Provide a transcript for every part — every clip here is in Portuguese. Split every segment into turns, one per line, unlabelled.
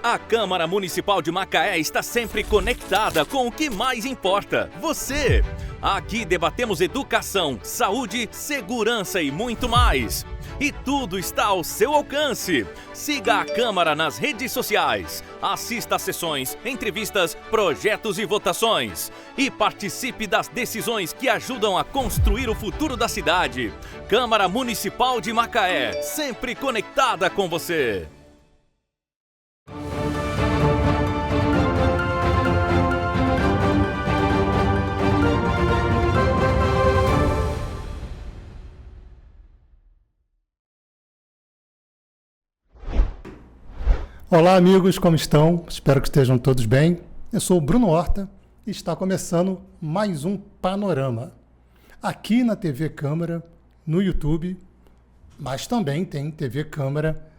A Câmara Municipal de Macaé está sempre conectada com o que mais importa, você. Aqui debatemos educação, saúde, segurança e muito mais. E tudo está ao seu alcance. Siga a Câmara nas redes sociais. Assista a sessões, entrevistas, projetos e votações. E participe das decisões que ajudam a construir o futuro da cidade. Câmara Municipal de Macaé, sempre conectada com você.
Olá amigos, como estão? Espero que estejam todos bem. Eu sou o Bruno Horta e está começando mais um Panorama. Aqui na TV Câmara, no YouTube, mas também tem TV Câmara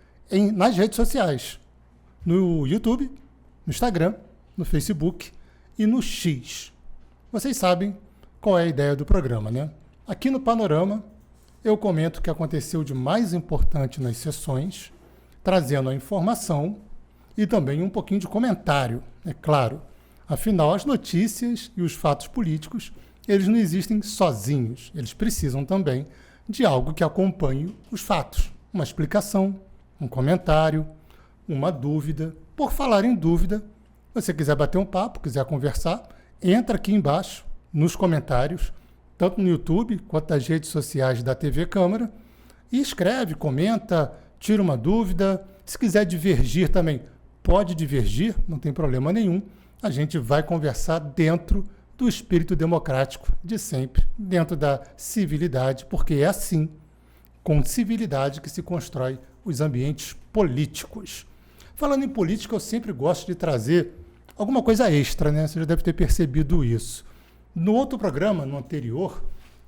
nas redes sociais. No YouTube, no Instagram, no Facebook e no X. Vocês sabem qual é a ideia do programa, né? Aqui no Panorama, eu comento o que aconteceu de mais importante nas sessões, trazendo a informação e também um pouquinho de comentário, é claro. Afinal, as notícias e os fatos políticos, eles não existem sozinhos. Eles precisam também de algo que acompanhe os fatos. Uma explicação, um comentário, uma dúvida. Por falar em dúvida, se você quiser bater um papo, quiser conversar, entra aqui embaixo nos comentários, tanto no YouTube quanto nas redes sociais da TV Câmara, e escreve, comenta, tira uma dúvida. Se quiser divergir também, pode divergir, não tem problema nenhum. A gente vai conversar dentro do espírito democrático de sempre, dentro da civilidade, porque é assim, com civilidade, que se constrói os ambientes políticos. Falando em política, eu sempre gosto de trazer alguma coisa extra, né? Você já deve ter percebido isso. No outro programa, no anterior,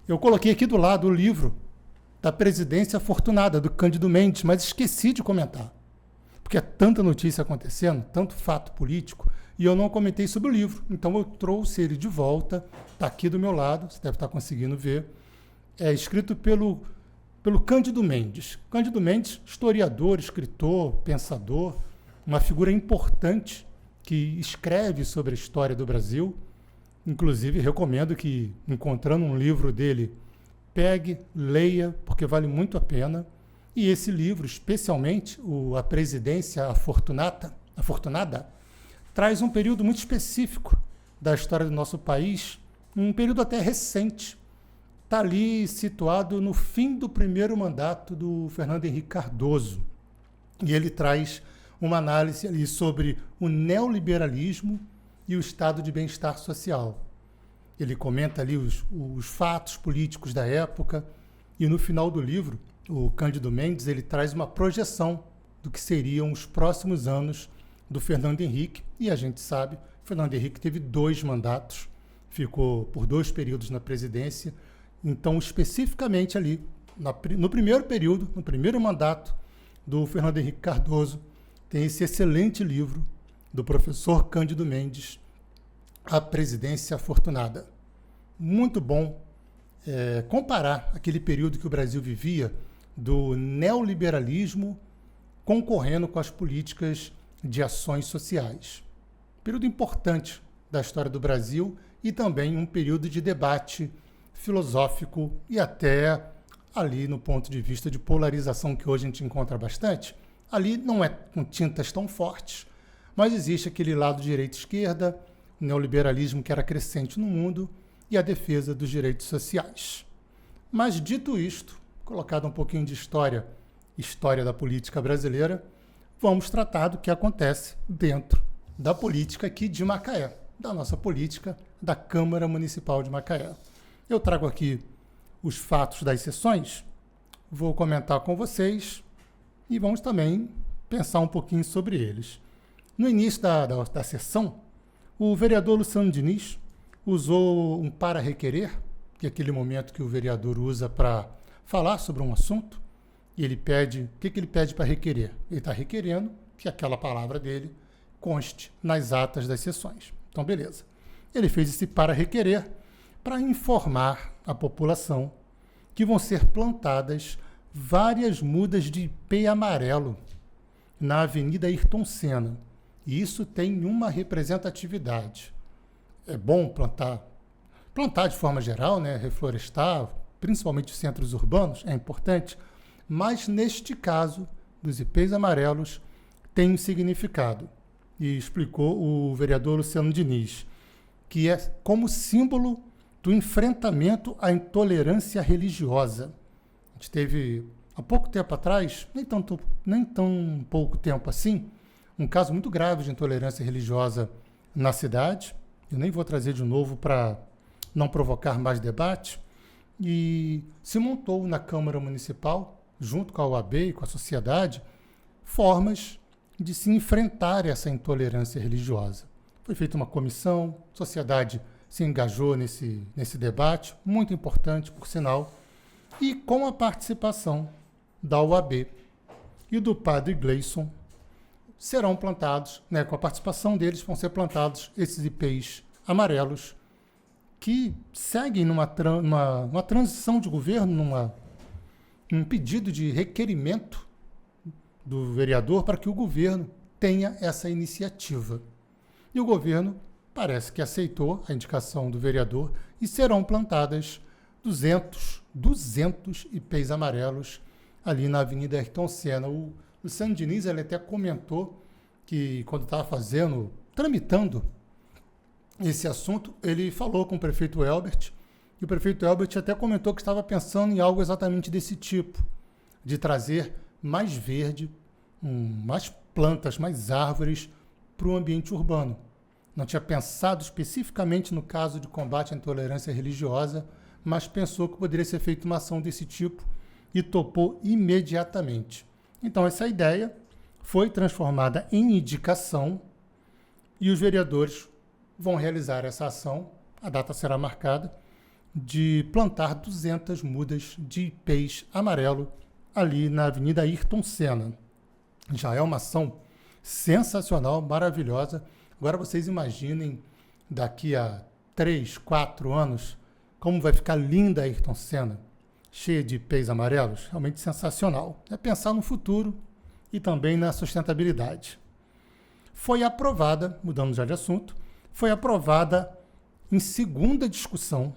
eu coloquei aqui do lado o livro da Presidência Afortunada, do Cândido Mendes, mas esqueci de comentar. Porque é tanta notícia acontecendo, tanto fato político, e eu não comentei sobre o livro. Então eu trouxe ele de volta, está aqui do meu lado, você deve estar conseguindo ver. É escrito pelo Cândido Mendes. Cândido Mendes, historiador, escritor, pensador, uma figura importante que escreve sobre a história do Brasil. Inclusive, recomendo que, encontrando um livro dele, pegue, leia, porque vale muito a pena. E esse livro, especialmente, A Presidência Afortunada, traz um período muito específico da história do nosso país, um período até recente. Está ali situado no fim do primeiro mandato do Fernando Henrique Cardoso. E ele traz uma análise ali sobre o neoliberalismo e o estado de bem-estar social. Ele comenta ali os fatos políticos da época e no final do livro, o Cândido Mendes, ele traz uma projeção do que seriam os próximos anos do Fernando Henrique. E a gente sabe, Fernando Henrique teve 2 mandatos, ficou por 2 períodos na presidência. Então, especificamente ali, no primeiro período, no primeiro mandato do Fernando Henrique Cardoso, tem esse excelente livro do professor Cândido Mendes, A Presidência Afortunada. Muito bom comparar aquele período que o Brasil vivia do neoliberalismo concorrendo com as políticas de ações sociais. Período importante da história do Brasil e também um período de debate filosófico e até ali no ponto de vista de polarização que hoje a gente encontra bastante. Ali não é com tintas tão fortes, mas existe aquele lado direita-esquerda, o neoliberalismo que era crescente no mundo e a defesa dos direitos sociais. Mas dito isto, colocado um pouquinho de história da política brasileira, vamos tratar do que acontece dentro da política aqui de Macaé, da nossa política da Câmara Municipal de Macaé. Eu trago aqui os fatos das sessões, vou comentar com vocês e vamos também pensar um pouquinho sobre eles. No início da sessão, o vereador Luciano Diniz usou um para-requerer, que é aquele momento que o vereador usa para falar sobre um assunto, e ele pede, o que ele pede para requerer? Ele está requerendo que aquela palavra dele conste nas atas das sessões. Então, beleza. Ele fez esse para-requerer para informar a população que vão ser plantadas várias mudas de ipê amarelo na Avenida Ayrton Senna. E isso tem uma representatividade. É bom plantar de forma geral, né, reflorestar, principalmente os centros urbanos, é importante, mas neste caso dos ipês amarelos tem um significado. E explicou o vereador Luciano Diniz, que é como símbolo do enfrentamento à intolerância religiosa. A gente teve, há pouco tempo atrás, nem tão pouco tempo assim, um caso muito grave de intolerância religiosa na cidade. Eu nem vou trazer de novo para não provocar mais debate. E se montou na Câmara Municipal, junto com a OAB e com a sociedade, formas de se enfrentar essa intolerância religiosa. Foi feita uma comissão, a sociedade se engajou nesse debate, muito importante, por sinal, e com a participação da OAB e do padre Gleison, serão plantados, né, com a participação deles, vão ser plantados esses ipês amarelos que seguem numa transição de governo, um pedido de requerimento do vereador para que o governo tenha essa iniciativa. E o governo parece que aceitou a indicação do vereador e serão plantadas 200 ipês amarelos ali na Avenida Ayrton Senna. O Luciano Diniz, ele até comentou que quando estava tramitando esse assunto, ele falou com o prefeito Elbert, e o prefeito Elbert até comentou que estava pensando em algo exatamente desse tipo, de trazer mais verde, mais plantas, mais árvores para o ambiente urbano. Não tinha pensado especificamente no caso de combate à intolerância religiosa, mas pensou que poderia ser feita uma ação desse tipo e topou imediatamente. Então, essa ideia foi transformada em indicação e os vereadores vão realizar essa ação, a data será marcada, de plantar 200 mudas de ipês amarelo ali na Avenida Ayrton Senna. Já é uma ação sensacional, maravilhosa. Agora vocês imaginem daqui a 3, 4 anos como vai ficar linda a Ayrton Senna, cheia de ipês amarelos, realmente sensacional. É pensar no futuro e também na sustentabilidade. Foi aprovada, mudando já de assunto, foi aprovada em segunda discussão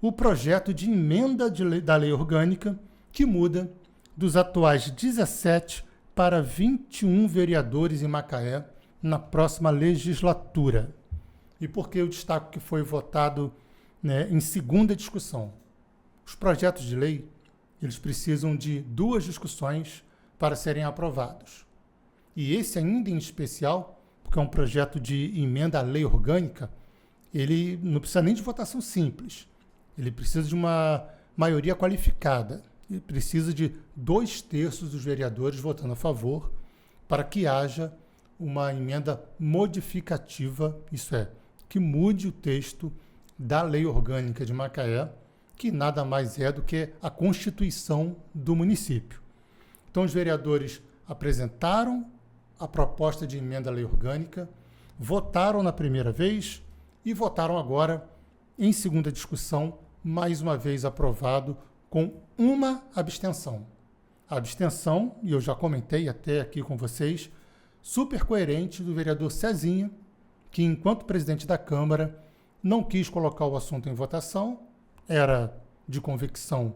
o projeto de emenda da lei orgânica que muda dos atuais 17 para 21 vereadores em Macaé na próxima legislatura. E por que eu destaco que foi votado, né, em segunda discussão? Os projetos de lei, eles precisam de 2 discussões para serem aprovados. E esse ainda em especial, porque é um projeto de emenda à lei orgânica, ele não precisa nem de votação simples. Ele precisa de uma maioria qualificada. Ele precisa de 2/3 dos vereadores votando a favor para que haja uma emenda modificativa, isso é, que mude o texto da lei orgânica de Macaé, que nada mais é do que a Constituição do município. Então, os vereadores apresentaram a proposta de emenda à lei orgânica, votaram na primeira vez e votaram agora em segunda discussão, mais uma vez aprovado com uma abstenção. A abstenção, e eu já comentei até aqui com vocês, super coerente do vereador Cezinha, que enquanto presidente da Câmara não quis colocar o assunto em votação, era de convicção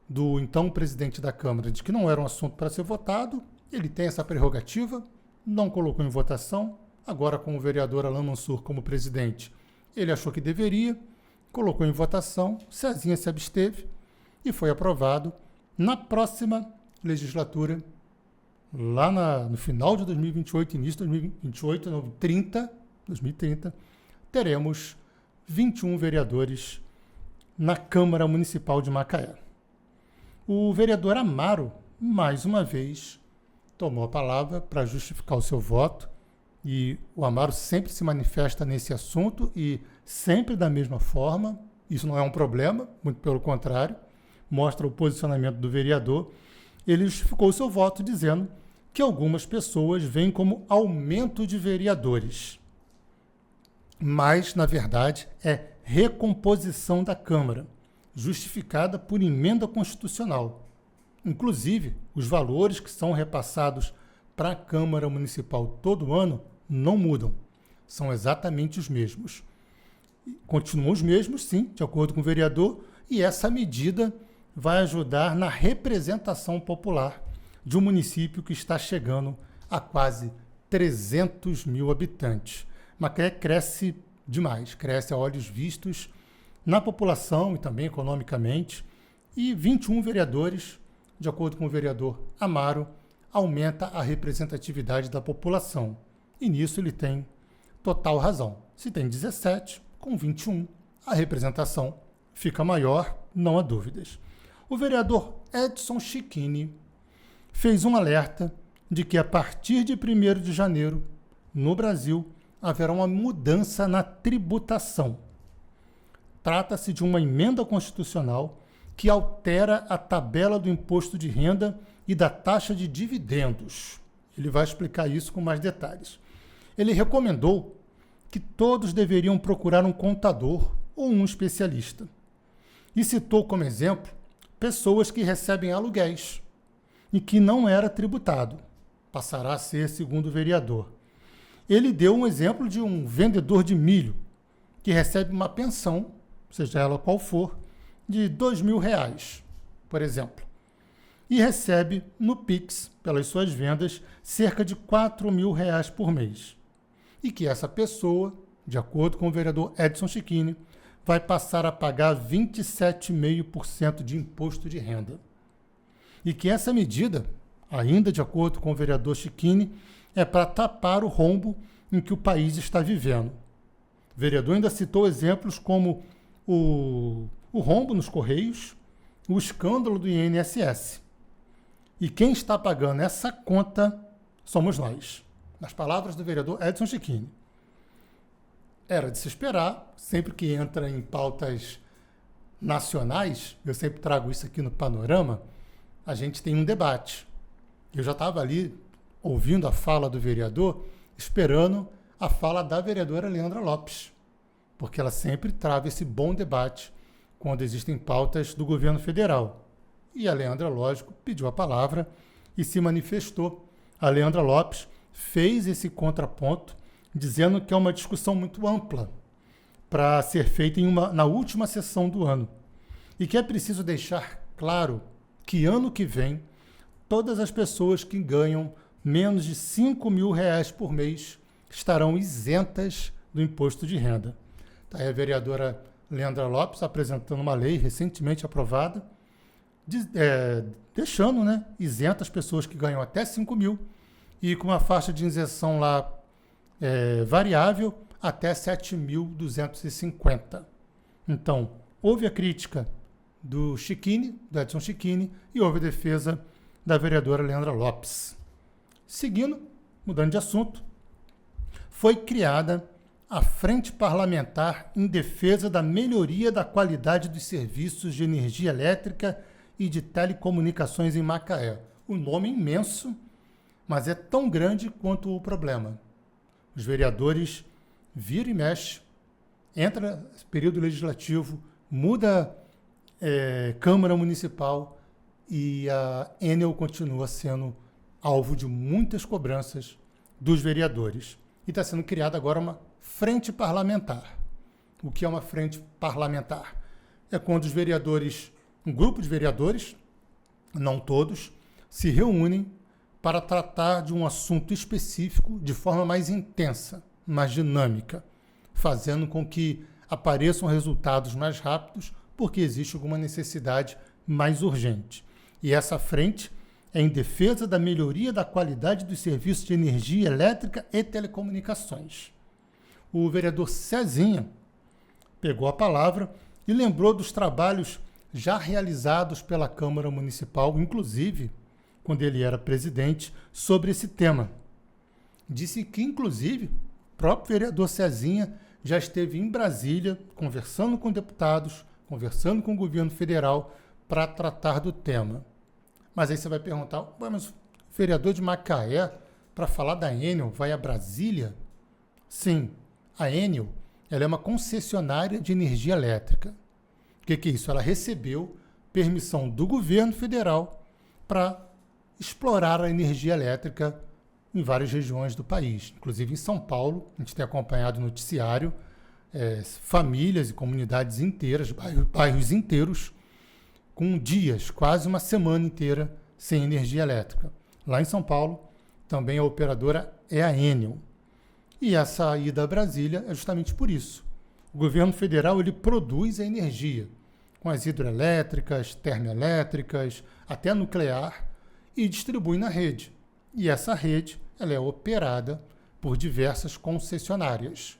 do então presidente da Câmara de que não era um assunto para ser votado, ele tem essa prerrogativa, não colocou em votação, agora com o vereador Alain Mansur como presidente, ele achou que deveria, colocou em votação, Cezinha se absteve e foi aprovado. Na próxima legislatura, lá no final de 2028, início de 2028, 2030, teremos 21 vereadores na Câmara Municipal de Macaé. O vereador Amaro, mais uma vez, tomou a palavra para justificar o seu voto, e o Amaro sempre se manifesta nesse assunto e sempre da mesma forma. Isso não é um problema, muito pelo contrário, mostra o posicionamento do vereador. Ele justificou o seu voto dizendo que algumas pessoas veem como aumento de vereadores, mas, na verdade, é recomposição da Câmara, justificada por emenda constitucional. Inclusive, os valores que são repassados para a Câmara Municipal todo ano não mudam. São exatamente os mesmos. Continuam os mesmos, sim, de acordo com o vereador, e essa medida vai ajudar na representação popular de um município que está chegando a quase 300 mil habitantes. Macaé cresce demais, cresce a olhos vistos na população e também economicamente, e 21 vereadores, de acordo com o vereador Amaro, aumenta a representatividade da população. E nisso ele tem total razão. Se tem 17, com 21, a representação fica maior, não há dúvidas. O vereador Edson Chiquini fez um alerta de que a partir de 1º de janeiro, no Brasil, haverá uma mudança na tributação. Trata-se de uma emenda constitucional que altera a tabela do imposto de renda e da taxa de dividendos. Ele vai explicar isso com mais detalhes. Ele recomendou que todos deveriam procurar um contador ou um especialista. E citou como exemplo pessoas que recebem aluguéis e que não era tributado. Passará a ser, segundo o vereador. Ele deu um exemplo de um vendedor de milho que recebe uma pensão, seja ela qual for, de R$2.000, por exemplo, e recebe no Pix, pelas suas vendas, cerca de R$4.000 por mês. E que essa pessoa, de acordo com o vereador Edson Chiquini, vai passar a pagar 27,5% de imposto de renda. E que essa medida, ainda de acordo com o vereador Chiquini, é para tapar o rombo em que o país está vivendo. O vereador ainda citou exemplos como o rombo nos Correios, o escândalo do INSS. E quem está pagando essa conta somos nós. Nas palavras do vereador Edson Chiquini. Era de se esperar, sempre que entra em pautas nacionais, eu sempre trago isso aqui no Panorama, a gente tem um debate. Eu já estava ali ouvindo a fala do vereador, esperando a fala da vereadora Leandra Lopes, porque ela sempre trava esse bom debate quando existem pautas do governo federal. E a Leandra, lógico, pediu a palavra e se manifestou. A Leandra Lopes fez esse contraponto, dizendo que é uma discussão muito ampla para ser feita na última sessão do ano. E que é preciso deixar claro que ano que vem, todas as pessoas que ganham menos de R$5.000 por mês estarão isentas do imposto de renda. Está aí a vereadora Leandra Lopes apresentando uma lei recentemente aprovada, deixando isentas as pessoas que ganham até 5 mil e com uma faixa de isenção lá variável até 7.250. Então, houve a crítica do Edson Chiquini, e houve a defesa da vereadora Leandra Lopes. Seguindo, mudando de assunto, foi criada a Frente Parlamentar em defesa da melhoria da qualidade dos serviços de energia elétrica e de telecomunicações em Macaé. O nome é imenso, mas é tão grande quanto o problema. Os vereadores viram e mexem, entra período legislativo, muda Câmara Municipal e a Enel continua sendo alvo de muitas cobranças dos vereadores. E está sendo criada agora uma frente parlamentar. O que é uma frente parlamentar? É quando os vereadores, um grupo de vereadores, não todos, se reúnem para tratar de um assunto específico de forma mais intensa, mais dinâmica, fazendo com que apareçam resultados mais rápidos, porque existe alguma necessidade mais urgente. E essa frente é em defesa da melhoria da qualidade dos serviços de energia elétrica e telecomunicações. O vereador Cezinha pegou a palavra e lembrou dos trabalhos já realizados pela Câmara Municipal, inclusive quando ele era presidente, sobre esse tema. Disse que, inclusive, o próprio vereador Cezinha já esteve em Brasília, conversando com deputados, conversando com o governo federal para tratar do tema. Mas aí você vai perguntar, mas o vereador de Macaé, para falar da Enel, vai a Brasília? Sim, a Enel ela é uma concessionária de energia elétrica. O que é isso? Ela recebeu permissão do governo federal para explorar a energia elétrica em várias regiões do país, inclusive em São Paulo. A gente tem acompanhado o noticiário, famílias e comunidades inteiras, bairros inteiros, com dias, quase uma semana inteira, sem energia elétrica. Lá em São Paulo, também a operadora é a Enel. E essa ida a Brasília é justamente por isso. O governo federal ele produz a energia, com as hidrelétricas, termoelétricas, até nuclear, e distribui na rede. E essa rede ela é operada por diversas concessionárias.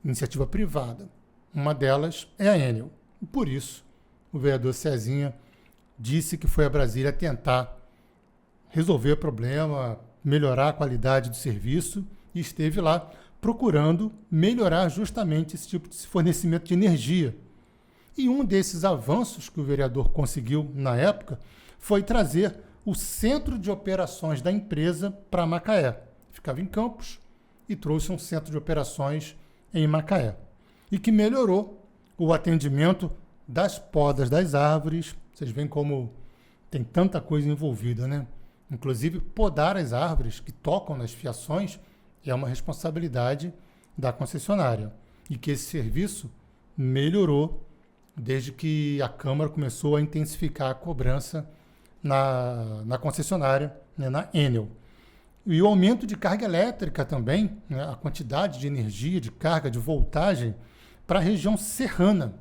Iniciativa privada. Uma delas é a Enel. E por isso, o vereador Cezinha disse que foi a Brasília tentar resolver o problema, melhorar a qualidade do serviço e esteve lá procurando melhorar justamente esse tipo de fornecimento de energia. E um desses avanços que o vereador conseguiu na época foi trazer o centro de operações da empresa para Macaé. Ficava em Campos e trouxe um centro de operações em Macaé. E que melhorou o atendimento das podas das árvores. Vocês veem como tem tanta coisa envolvida, né? Inclusive, podar as árvores que tocam nas fiações é uma responsabilidade da concessionária. E que esse serviço melhorou desde que a Câmara começou a intensificar a cobrança na concessionária, né, na Enel. E o aumento de carga elétrica também, né, a quantidade de energia, de carga, de voltagem para a região serrana,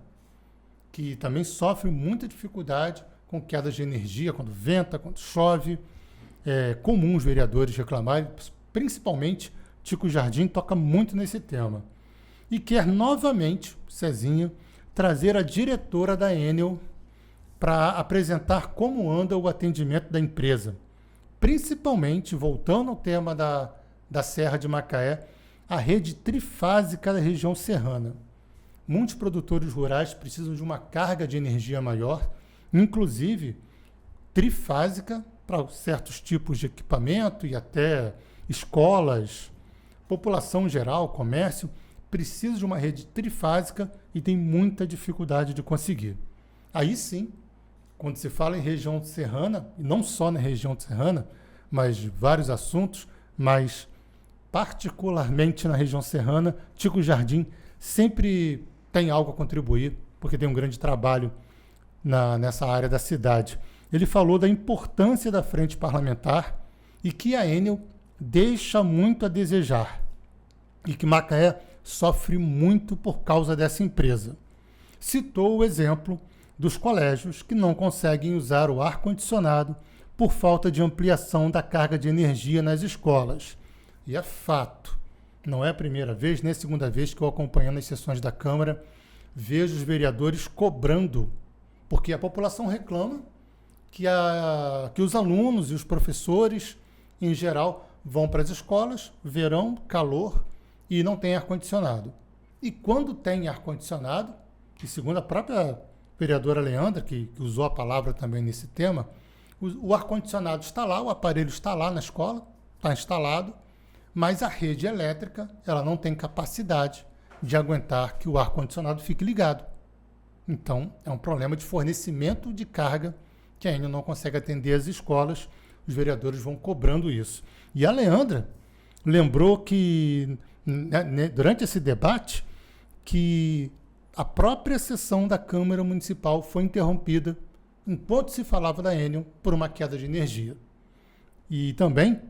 que também sofre muita dificuldade com quedas de energia, quando venta, quando chove. É comum os vereadores reclamarem, principalmente Tico Jardim toca muito nesse tema. E quer novamente, Cezinha, trazer a diretora da Enel para apresentar como anda o atendimento da empresa. Principalmente, voltando ao tema da Serra de Macaé, a rede trifásica da região serrana. Muitos produtores rurais precisam de uma carga de energia maior, inclusive trifásica, para certos tipos de equipamento e até escolas, população geral, comércio, precisa de uma rede trifásica e tem muita dificuldade de conseguir. Aí sim, quando se fala em região serrana, e não só na região serrana, mas vários assuntos, mas particularmente na região serrana, Tico Jardim sempre tem algo a contribuir, porque tem um grande trabalho nessa área da cidade. Ele falou da importância da frente parlamentar e que a Enel deixa muito a desejar e que Macaé sofre muito por causa dessa empresa. Citou o exemplo dos colégios que não conseguem usar o ar-condicionado por falta de ampliação da carga de energia nas escolas. E é fato, não é a primeira vez, nem a segunda vez que eu acompanhando as sessões da Câmara, vejo os vereadores cobrando, porque a população reclama que os alunos e os professores, em geral, vão para as escolas, verão, calor, e não tem ar-condicionado. E quando tem ar-condicionado, que segundo a própria vereadora Leandra, que usou a palavra também nesse tema, o ar-condicionado está lá, o aparelho está lá na escola, está instalado, mas a rede elétrica ela não tem capacidade de aguentar que o ar-condicionado fique ligado. Então, é um problema de fornecimento de carga que ainda não consegue atender as escolas. Os vereadores vão cobrando isso. E a Leandra lembrou que, durante esse debate, que a própria sessão da Câmara Municipal foi interrompida enquanto se falava da Enel por uma queda de energia. E também,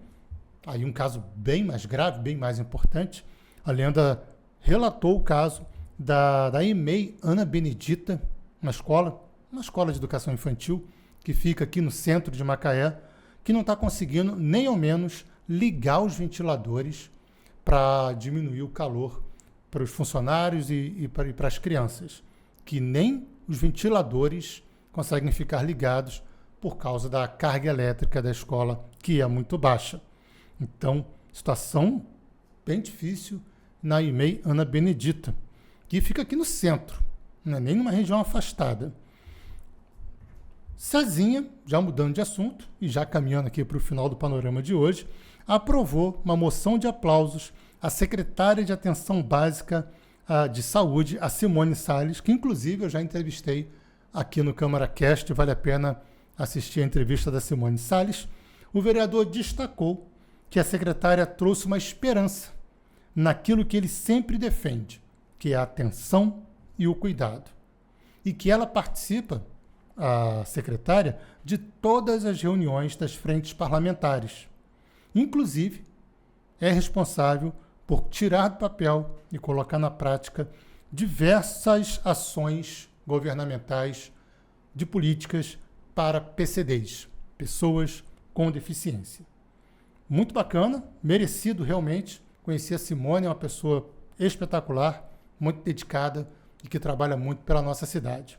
aí um caso bem mais grave, bem mais importante, a Leandra relatou o caso da EMEI Ana Benedita, uma escola de educação infantil, que fica aqui no centro de Macaé, que não está conseguindo nem ao menos ligar os ventiladores para diminuir o calor para os funcionários e para as crianças, que nem os ventiladores conseguem ficar ligados por causa da carga elétrica da escola, que é muito baixa. Então, situação bem difícil na EMEI Ana Benedita, que fica aqui no centro, não é nem numa região afastada. Cezinha, já mudando de assunto e já caminhando aqui para o final do panorama de hoje, aprovou uma moção de aplausos à secretária de Atenção Básica de Saúde, a Simone Salles, que inclusive eu já entrevistei aqui no CâmaraCast, vale a pena assistir a entrevista da Simone Salles. O vereador destacou que a secretária trouxe uma esperança naquilo que ele sempre defende, que é a atenção e o cuidado. E que ela participa, a secretária, de todas as reuniões das frentes parlamentares. Inclusive, é responsável por tirar do papel e colocar na prática diversas ações governamentais de políticas para PCDs, pessoas com deficiência. Muito bacana, merecido realmente. Conheci a Simone, é uma pessoa espetacular, muito dedicada e que trabalha muito pela nossa cidade.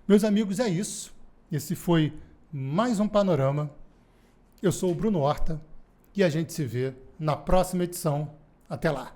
Meus amigos, é isso. Esse foi mais um Panorama. Eu sou o Bruno Horta e a gente se vê na próxima edição. Até lá!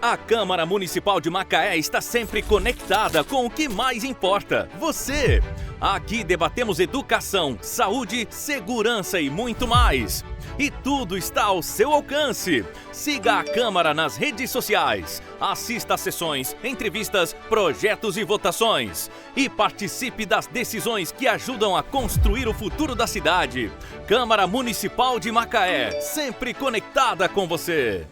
A Câmara Municipal de Macaé está sempre conectada com o que mais importa, você! Aqui debatemos educação, saúde, segurança e muito mais. E tudo está ao seu alcance. Siga a Câmara nas redes sociais, assista a sessões, entrevistas, projetos e votações. E participe das decisões que ajudam a construir o futuro da cidade. Câmara Municipal de Macaé, sempre conectada com você.